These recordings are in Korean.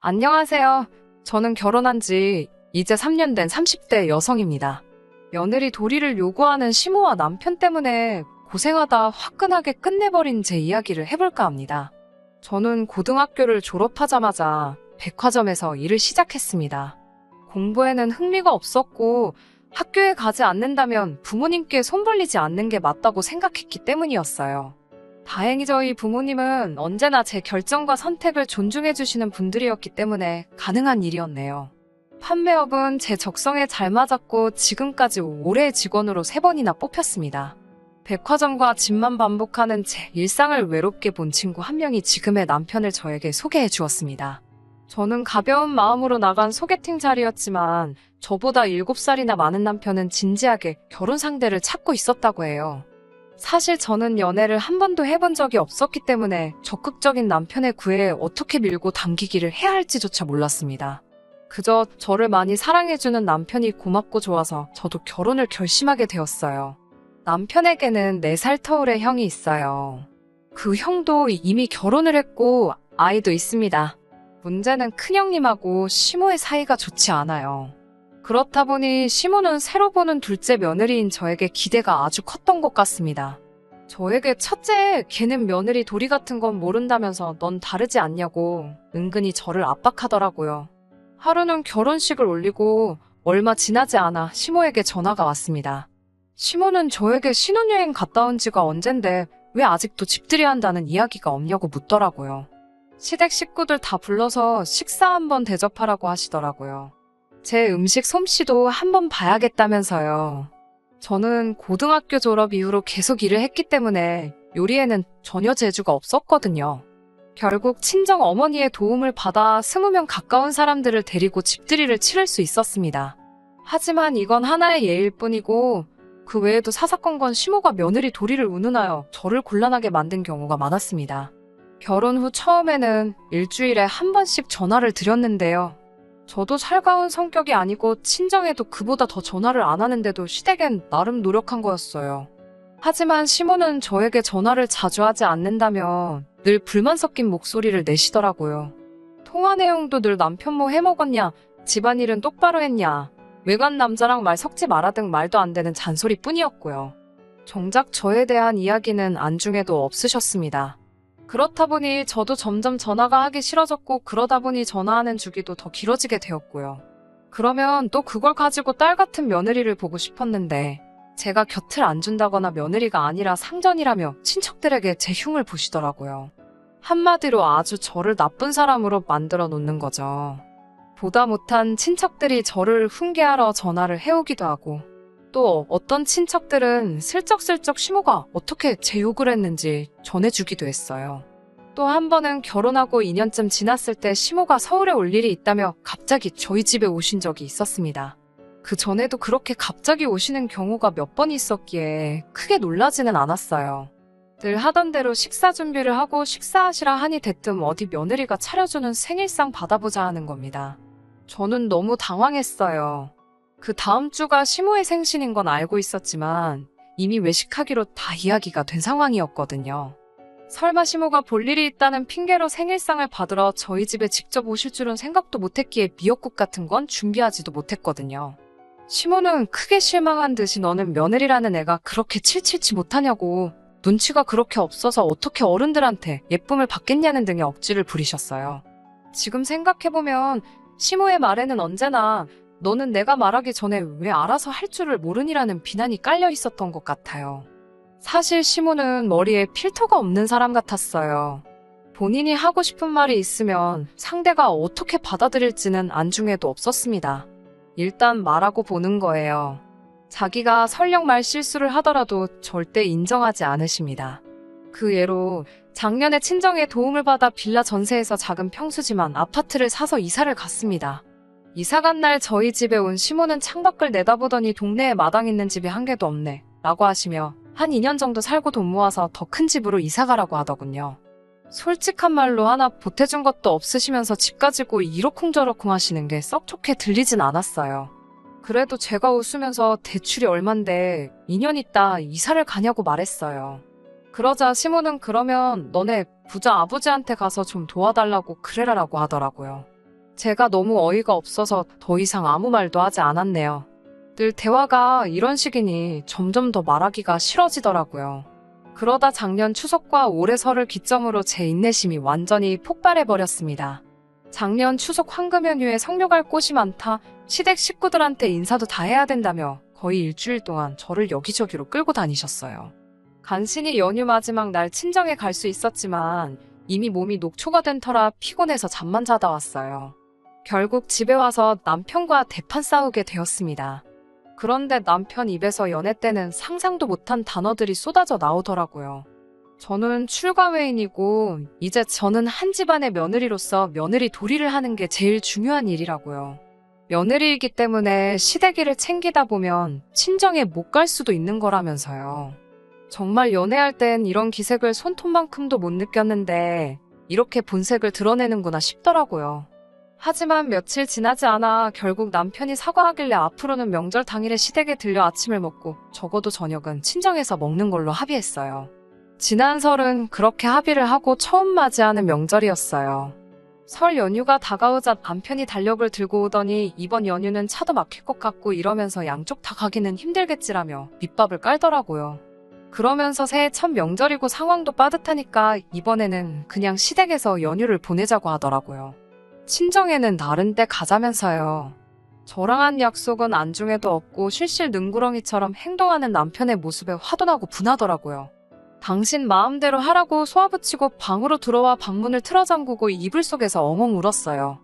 안녕하세요. 저는 결혼한 지 이제 3년 된 30대 여성입니다. 며느리 도리를 요구하는 시모와 남편 때문에 고생하다 화끈하게 끝내버린 제 이야기를 해볼까 합니다. 저는 고등학교를 졸업하자마자 백화점에서 일을 시작했습니다. 공부에는 흥미가 없었고 학교에 가지 않는다면 부모님께 손 벌리지 않는 게 맞다고 생각했기 때문이었어요. 다행히 저희 부모님은 언제나 제 결정과 선택을 존중해 주시는 분들이었기 때문에 가능한 일이었네요. 판매업은 제 적성에 잘 맞았고 지금까지 올해의 직원으로 3번이나 뽑혔습니다. 백화점과 집만 반복하는 제 일상을 외롭게 본 친구 한 명이 지금의 남편을 저에게 소개해 주었습니다. 저는 가벼운 마음으로 나간 소개팅 자리였지만 저보다 7살이나 많은 남편은 진지하게 결혼 상대를 찾고 있었다고 해요. 사실 저는 연애를 한 번도 해본 적이 없었기 때문에 적극적인 남편의 구애에 어떻게 밀고 당기기를 해야 할지조차 몰랐습니다. 그저 저를 많이 사랑해주는 남편이 고맙고 좋아서 저도 결혼을 결심하게 되었어요. 남편에게는 4살 터울의 형이 있어요. 그 형도 이미 결혼을 했고 아이도 있습니다. 문제는 큰형님하고 시모의 사이가 좋지 않아요. 그렇다 보니 시모는 새로 보는 둘째 며느리인 저에게 기대가 아주 컸던 것 같습니다. 저에게 첫째, 걔는 며느리 도리 같은 건 모른다면서 넌 다르지 않냐고 은근히 저를 압박하더라고요. 하루는 결혼식을 올리고 얼마 지나지 않아 시모에게 전화가 왔습니다. 시모는 저에게 신혼여행 갔다 온 지가 언젠데 왜 아직도 집들이 한다는 이야기가 없냐고 묻더라고요. 시댁 식구들 다 불러서 식사 한번 대접하라고 하시더라고요. 제 음식 솜씨도 한번 봐야겠다면서요. 저는 고등학교 졸업 이후로 계속 일을 했기 때문에 요리에는 전혀 재주가 없었거든요. 결국 친정 어머니의 도움을 받아 20명 가까운 사람들을 데리고 집들이를 치를 수 있었습니다. 하지만 이건 하나의 예일 뿐이고 그 외에도 사사건건 시모가 며느리 도리를 운운하여 저를 곤란하게 만든 경우가 많았습니다. 결혼 후 처음에는 일주일에 한 번씩 전화를 드렸는데요. 저도 살가운 성격이 아니고 친정에도 그보다 더 전화를 안 하는데도 시댁엔 나름 노력한 거였어요. 하지만 시모는 저에게 전화를 자주 하지 않는다며 늘 불만 섞인 목소리를 내시더라고요. 통화 내용도 늘 남편 뭐 해먹었냐, 집안일은 똑바로 했냐, 외간 남자랑 말 섞지 마라 등 말도 안 되는 잔소리뿐이었고요. 정작 저에 대한 이야기는 안중에도 없으셨습니다. 그렇다 보니 저도 점점 전화가 하기 싫어졌고 그러다 보니 전화하는 주기도 더 길어지게 되었고요. 그러면 또 그걸 가지고 딸 같은 며느리를 보고 싶었는데 제가 곁을 안 준다거나 며느리가 아니라 상전이라며 친척들에게 제 흉을 보시더라고요. 한마디로 아주 저를 나쁜 사람으로 만들어 놓는 거죠. 보다 못한 친척들이 저를 훈계하러 전화를 해오기도 하고 또 어떤 친척들은 슬쩍슬쩍 시모가 어떻게 제 욕을 했는지 전해주기도 했어요. 또 한 번은 결혼하고 2년쯤 지났을 때 시모가 서울에 올 일이 있다며 갑자기 저희 집에 오신 적이 있었습니다. 그 전에도 그렇게 갑자기 오시는 경우가 몇 번 있었기에 크게 놀라지는 않았어요. 늘 하던 대로 식사 준비를 하고 식사하시라 하니 대뜸 어디 며느리가 차려주는 생일상 받아보자 하는 겁니다. 저는 너무 당황했어요. 그 다음 주가 시모의 생신인 건 알고 있었지만 이미 외식하기로 다 이야기가 된 상황이었거든요. 설마 시모가 볼 일이 있다는 핑계로 생일상을 받으러 저희 집에 직접 오실 줄은 생각도 못했기에 미역국 같은 건 준비하지도 못했거든요. 시모는 크게 실망한 듯이 너는 며느리라는 애가 그렇게 칠칠치 못하냐고 눈치가 그렇게 없어서 어떻게 어른들한테 예쁨을 받겠냐는 등의 억지를 부리셨어요. 지금 생각해보면 시모의 말에는 언제나 너는 내가 말하기 전에 왜 알아서 할 줄을 모르니라는 비난이 깔려 있었던 것 같아요. 사실 시모는 머리에 필터가 없는 사람 같았어요. 본인이 하고 싶은 말이 있으면 상대가 어떻게 받아들일지는 안중에도 없었습니다. 일단 말하고 보는 거예요. 자기가 설령 말 실수를 하더라도 절대 인정하지 않으십니다. 그 예로 작년에 친정의 도움을 받아 빌라 전세에서 작은 평수지만 아파트를 사서 이사를 갔습니다. 이사 간 날 저희 집에 온 시모는 창밖을 내다보더니 동네에 마당 있는 집이 한 개도 없네 라고 하시며 한 2년 정도 살고 돈 모아서 더 큰 집으로 이사 가라고 하더군요. 솔직한 말로 하나 보태준 것도 없으시면서 집 가지고 이러쿵저러쿵 하시는 게 썩 좋게 들리진 않았어요. 그래도 제가 웃으면서 대출이 얼만데 2년 있다 이사를 가냐고 말했어요. 그러자 시모는 그러면 너네 부자 아버지한테 가서 좀 도와달라고 그래라라고 하더라고요. 제가 너무 어이가 없어서 더 이상 아무 말도 하지 않았네요. 늘 대화가 이런 식이니 점점 더 말하기가 싫어지더라고요. 그러다 작년 추석과 올해 설을 기점으로 제 인내심이 완전히 폭발해버렸습니다. 작년 추석 황금 연휴에 성묘갈 곳이 많다, 시댁 식구들한테 인사도 다 해야 된다며 거의 일주일 동안 저를 여기저기로 끌고 다니셨어요. 간신히 연휴 마지막 날 친정에 갈 수 있었지만 이미 몸이 녹초가 된 터라 피곤해서 잠만 자다 왔어요. 결국 집에 와서 남편과 대판 싸우게 되었습니다. 그런데 남편 입에서 연애 때는 상상도 못한 단어들이 쏟아져 나오더라고요. 저는 출가 외인이고 이제 저는 한 집안의 며느리로서 며느리 도리를 하는 게 제일 중요한 일이라고요. 며느리이기 때문에 시댁일을 챙기다 보면 친정에 못 갈 수도 있는 거라면서요. 정말 연애할 땐 이런 기색을 손톱만큼도 못 느꼈는데 이렇게 본색을 드러내는구나 싶더라고요. 하지만 며칠 지나지 않아 결국 남편이 사과하길래 앞으로는 명절 당일에 시댁에 들려 아침을 먹고 적어도 저녁은 친정에서 먹는 걸로 합의했어요. 지난 설은 그렇게 합의를 하고 처음 맞이하는 명절이었어요. 설 연휴가 다가오자 남편이 달력을 들고 오더니 이번 연휴는 차도 막힐 것 같고 이러면서 양쪽 다 가기는 힘들겠지라며 밑밥을 깔더라고요. 그러면서 새해 첫 명절이고 상황도 빠듯하니까 이번에는 그냥 시댁에서 연휴를 보내자고 하더라고요. 친정에는 다른 때 가자면서요. 저랑 한 약속은 안중에도 없고 실실 능구렁이처럼 행동하는 남편의 모습에 화도 나고 분하더라고요. 당신 마음대로 하라고 쏘아붙이고 방으로 들어와 방문을 틀어 잠그고 이불 속에서 엉엉 울었어요.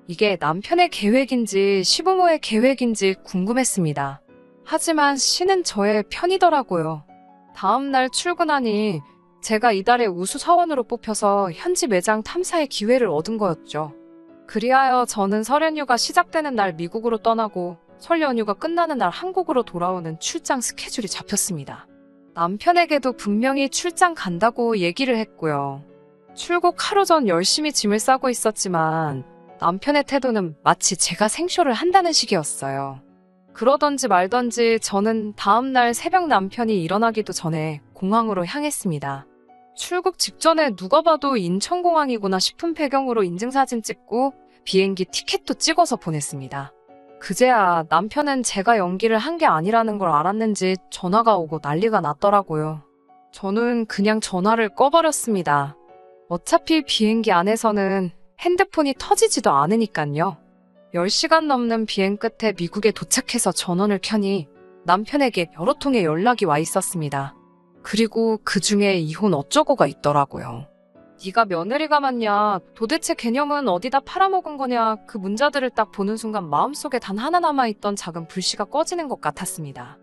이게 남편의 계획인지 시부모의 계획인지 궁금했습니다. 하지만 씨는 저의 편이더라고요. 다음날 출근하니 제가 이달의 우수 사원으로 뽑혀서 현지 매장 탐사의 기회를 얻은 거였죠. 그리하여 저는 설 연휴가 시작되는 날 미국으로 떠나고 설 연휴가 끝나는 날 한국으로 돌아오는 출장 스케줄이 잡혔습니다. 남편에게도 분명히 출장 간다고 얘기를 했고요. 출국 하루 전 열심히 짐을 싸고 있었지만 남편의 태도는 마치 제가 생쇼를 한다는 식이었어요. 그러던지 말던지 저는 다음날 새벽 남편이 일어나기도 전에 공항으로 향했습니다. 출국 직전에 누가 봐도 인천공항이구나 싶은 배경으로 인증사진 찍고 비행기 티켓도 찍어서 보냈습니다. 그제야 남편은 제가 연기를 한 게 아니라는 걸 알았는지 전화가 오고 난리가 났더라고요. 저는 그냥 전화를 꺼버렸습니다. 어차피 비행기 안에서는 핸드폰이 터지지도 않으니깐요. 10시간 넘는 비행 끝에 미국에 도착해서 전원을 켜니 남편에게 여러 통의 연락이 와 있었습니다. 그리고 그중에 이혼 어쩌고가 있더라고요. 네가 며느리가 맞냐? 도대체 개념은 어디다 팔아먹은 거냐? 그 문자들을 딱 보는 순간 마음속에 단 하나 남아있던 작은 불씨가 꺼지는 것 같았습니다.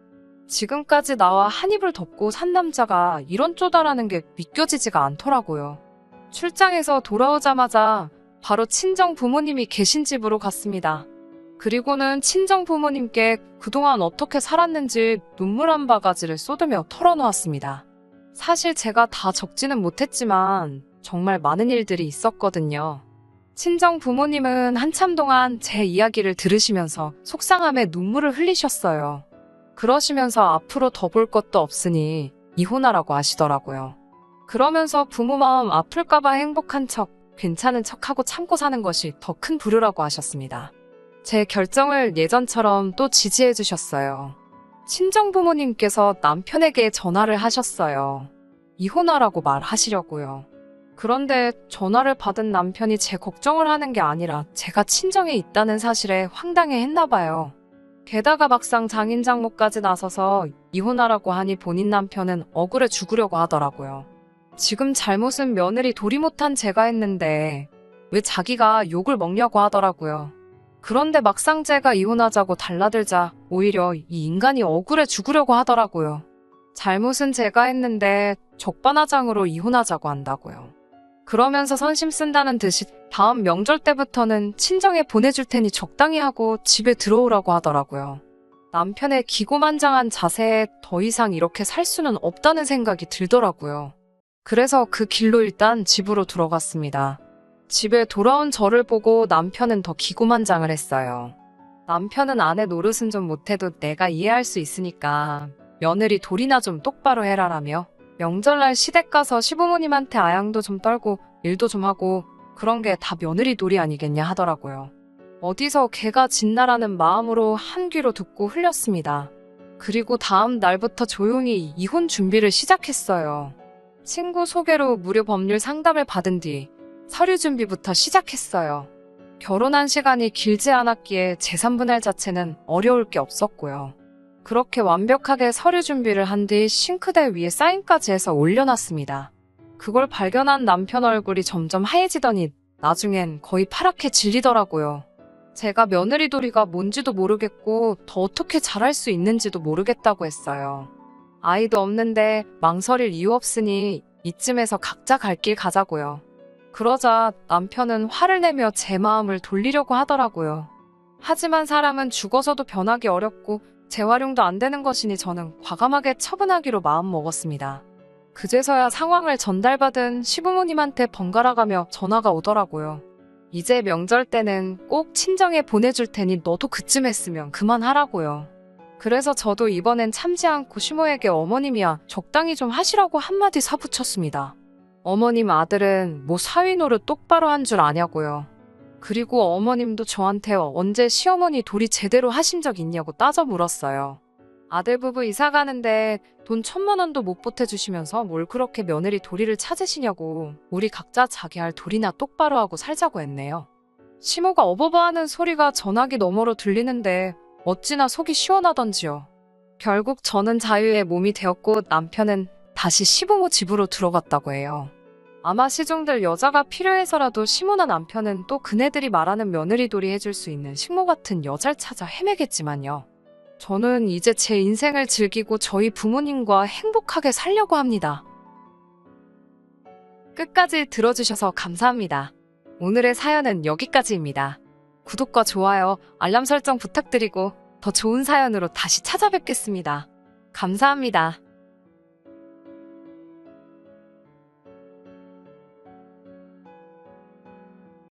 지금까지 나와 한 입을 덮고 산 남자가 이런 쪼다라는 게 믿겨지지가 않더라고요. 출장에서 돌아오자마자 바로 친정 부모님이 계신 집으로 갔습니다. 그리고는 친정 부모님께 그동안 어떻게 살았는지 눈물 한 바가지를 쏟으며 털어놓았습니다. 사실 제가 다 적지는 못했지만 정말 많은 일들이 있었거든요. 친정 부모님은 한참 동안 제 이야기를 들으시면서 속상함에 눈물을 흘리셨어요. 그러시면서 앞으로 더 볼 것도 없으니 이혼하라고 하시더라고요. 그러면서 부모 마음 아플까봐 행복한 척, 괜찮은 척하고 참고 사는 것이 더 큰 불효라고 하셨습니다. 제 결정을 예전처럼 또 지지해 주셨어요. 친정 부모님께서 남편에게 전화를 하셨어요. 이혼하라고 말하시려고요. 그런데 전화를 받은 남편이 제 걱정을 하는 게 아니라 제가 친정에 있다는 사실에 황당해했나 봐요. 게다가 막상 장인 장모까지 나서서 이혼하라고 하니 본인 남편은 억울해 죽으려고 하더라고요. 지금 잘못은 며느리 도리 못한 제가 했는데 왜 자기가 욕을 먹냐고 하더라고요. 그런데 막상 제가 이혼하자고 달라들자 오히려 이 인간이 억울해 죽으려고 하더라고요. 잘못은 제가 했는데 적반하장으로 이혼하자고 한다고요. 그러면서 선심 쓴다는 듯이 다음 명절 때부터는 친정에 보내줄 테니 적당히 하고 집에 들어오라고 하더라고요. 남편의 기고만장한 자세에 더 이상 이렇게 살 수는 없다는 생각이 들더라고요. 그래서 그 길로 일단 집으로 들어갔습니다. 집에 돌아온 저를 보고 남편은 더 기고만장을 했어요. 남편은 아내 노릇은 좀 못해도 내가 이해할 수 있으니까 며느리 도리나 좀 똑바로 해라라며 명절날 시댁 가서 시부모님한테 아양도 좀 떨고 일도 좀 하고 그런 게 다 며느리 도리 아니겠냐 하더라고요. 어디서 개가 짖나라는 마음으로 한 귀로 듣고 흘렸습니다. 그리고 다음 날부터 조용히 이혼 준비를 시작했어요. 친구 소개로 무료 법률 상담을 받은 뒤 서류 준비부터 시작했어요. 결혼한 시간이 길지 않았기에 재산 분할 자체는 어려울 게 없었고요. 그렇게 완벽하게 서류 준비를 한 뒤 싱크대 위에 사인까지 해서 올려놨습니다. 그걸 발견한 남편 얼굴이 점점 하얘지더니 나중엔 거의 파랗게 질리더라고요. 제가 며느리 도리가 뭔지도 모르겠고 더 어떻게 잘할 수 있는지도 모르겠다고 했어요. 아이도 없는데 망설일 이유 없으니 이쯤에서 각자 갈 길 가자고요. 그러자 남편은 화를 내며 제 마음을 돌리려고 하더라고요. 하지만 사람은 죽어서도 변하기 어렵고 재활용도 안 되는 것이니 저는 과감하게 처분하기로 마음먹었습니다. 그제서야 상황을 전달받은 시부모님한테 번갈아가며 전화가 오더라고요. 이제 명절 때는 꼭 친정에 보내줄 테니 너도 그쯤 했으면 그만하라고요. 그래서 저도 이번엔 참지 않고 시모에게 어머님이야 적당히 좀 하시라고 한마디 사붙였습니다. 어머님 아들은 뭐 사위 노릇 똑바로 한 줄 아냐고요. 그리고 어머님도 저한테 언제 시어머니 도리 제대로 하신 적 있냐고 따져 물었어요. 아들 부부 이사 가는데 돈 1,000만 원도 못 보태주시면서 뭘 그렇게 며느리 도리를 찾으시냐고 우리 각자 자기 할 도리나 똑바로 하고 살자고 했네요. 시모가 어버버하는 소리가 전화기 너머로 들리는데 어찌나 속이 시원하던지요. 결국 저는 자유의 몸이 되었고 남편은 다시 시부모 집으로 들어갔다고 해요. 아마 시중들 여자가 필요해서라도 시모나 남편은 또 그네들이 말하는 며느리 도리 해줄 수 있는 식모 같은 여자를 찾아 헤매겠지만요. 저는 이제 제 인생을 즐기고 저희 부모님과 행복하게 살려고 합니다. 끝까지 들어주셔서 감사합니다. 오늘의 사연은 여기까지입니다. 구독과 좋아요, 알람 설정 부탁드리고 더 좋은 사연으로 다시 찾아뵙겠습니다. 감사합니다.